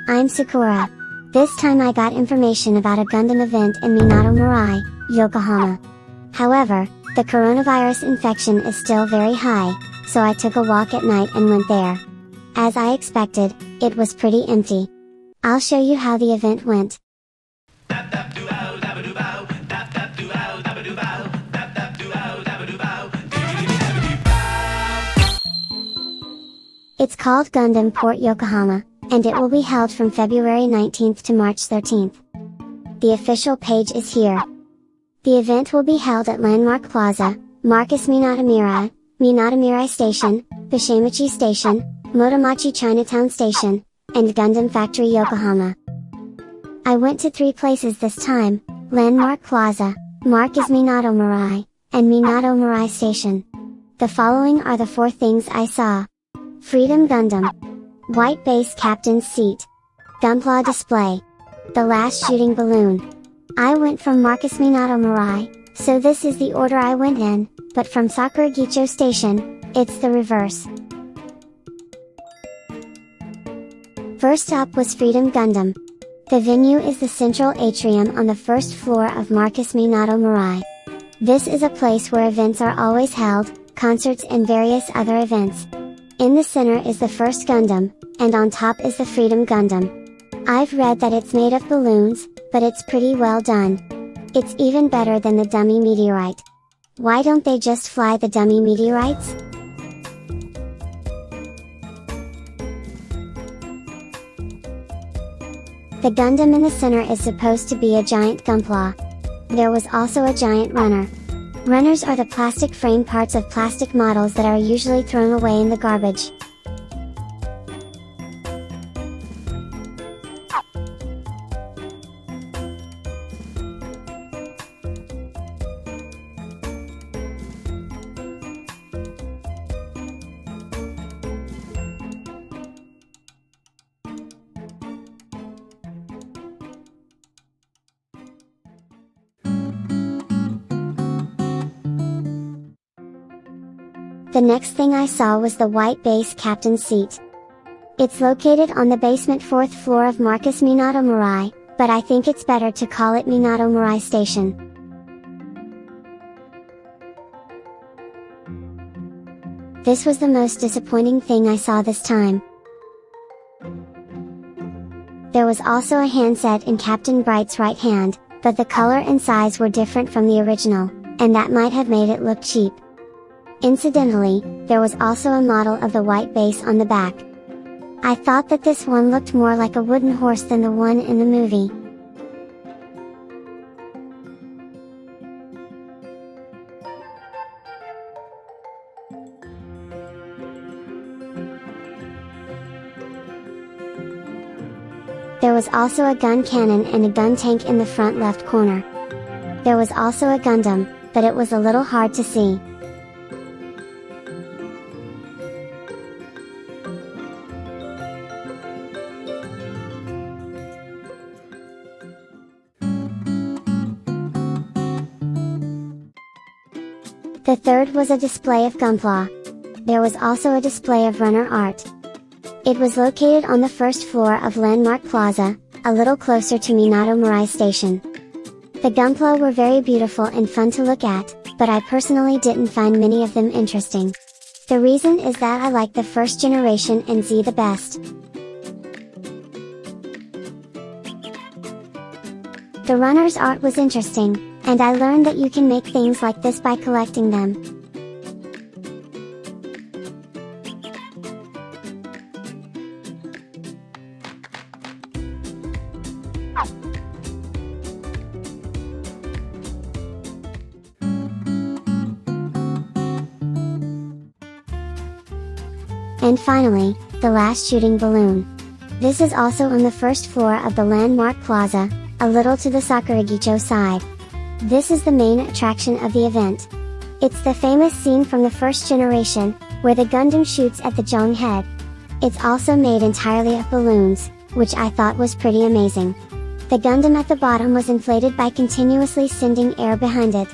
I'm Sakura. This time I got information about a Gundam event in Minato Mirai, Yokohama. However, the coronavirus infection is still very high, so I took a walk at night and went there. As I expected, it was pretty empty. I'll show you how the event went. It's called Gundam Port Yokohama, and it will be held from February 19th to March 13th. The official page is here. The event will be held at Landmark Plaza, Marcus Minato Mirai, Minato Mirai Station, Bishamachi Station, Motomachi Chinatown Station, and Gundam Factory Yokohama. I went to 3 places this time: Landmark Plaza, Marcus Minato Mirai, and Minato Mirai Station. The following are the 4 things I saw. Freedom Gundam. White base captain's seat. Gunpla display. The last shooting balloon. I went from Marcus Minato Mirai, so this is the order I went in, but from Sakuragicho Station, it's the reverse. First up was Freedom Gundam. The venue is the central atrium on the first floor of Marcus Minato Mirai. This is a place where events are always held, concerts and various other events. In the center is the first Gundam, and on top is the Freedom Gundam. I've read that it's made of balloons, but it's pretty well done. It's even better than the dummy meteorite. Why don't they just fly the dummy meteorites? The Gundam in the center is supposed to be a giant Gunpla. There was also a giant runner. Runners are the plastic frame parts of plastic models that are usually thrown away in the garbage. The next thing I saw was the white base captain's seat. It's located on the basement 4th floor of Marcus Minato Mirai, but I think it's better to call it Minato Mirai Station. This was the most disappointing thing I saw this time. There was also a handset in Captain Bright's right hand, but the color and size were different from the original, and that might have made it look cheap. Incidentally, there was also a model of the white base on the back. I thought that this one looked more like a wooden horse than the one in the movie. There was also a gun cannon and a gun tank in the front left corner. There was also a Gundam, but it was a little hard to see. The third was a display of Gunpla. There was also a display of runner art. It was located on the first floor of Landmark Plaza, a little closer to Minato Mirai Station. The Gunpla were very beautiful and fun to look at, but I personally didn't find many of them interesting. The reason is that I like the first generation and Z the best. The runner's art was interesting, and I learned that you can make things like this by collecting them. And finally, the last shooting balloon. This is also on the first floor of the Landmark Plaza, a little to the Sakuragicho side. This is the main attraction of the event. It's the famous scene from the first generation, where the Gundam shoots at the Jong head. It's also made entirely of balloons, which I thought was pretty amazing. The Gundam at the bottom was inflated by continuously sending air behind it.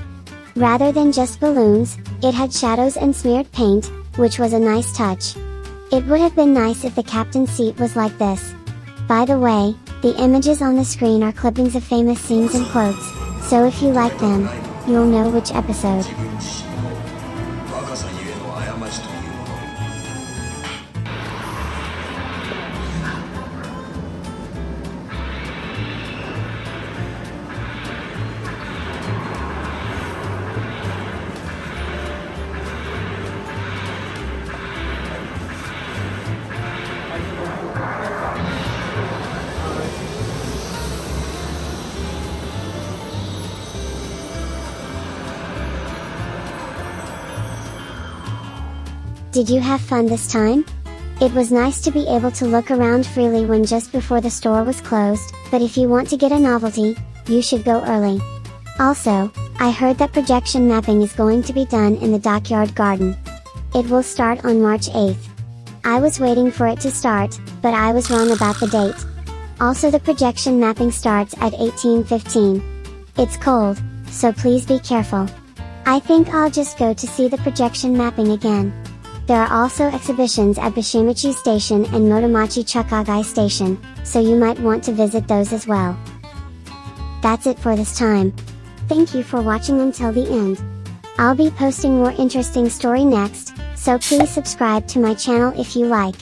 Rather than just balloons, it had shadows and smeared paint, which was a nice touch. It would have been nice if the captain's seat was like this. By the way, the images on the screen are clippings of famous scenes and quotes, so if you like them, you'll know which episode. Did you have fun this time? It was nice to be able to look around freely when just before the store was closed, but if you want to get a novelty, you should go early. Also, I heard that projection mapping is going to be done in the Dockyard Garden. It will start on March 8th. I was waiting for it to start, but I was wrong about the date. Also, the projection mapping starts at 18:15. It's cold, so please be careful. I think I'll just go to see the projection mapping again. There are also exhibitions at Bishimichi Station and Motomachi Chukagai Station, so you might want to visit those as well. That's it for this time. Thank you for watching until the end. I'll be posting more interesting story next, so please subscribe to my channel if you like.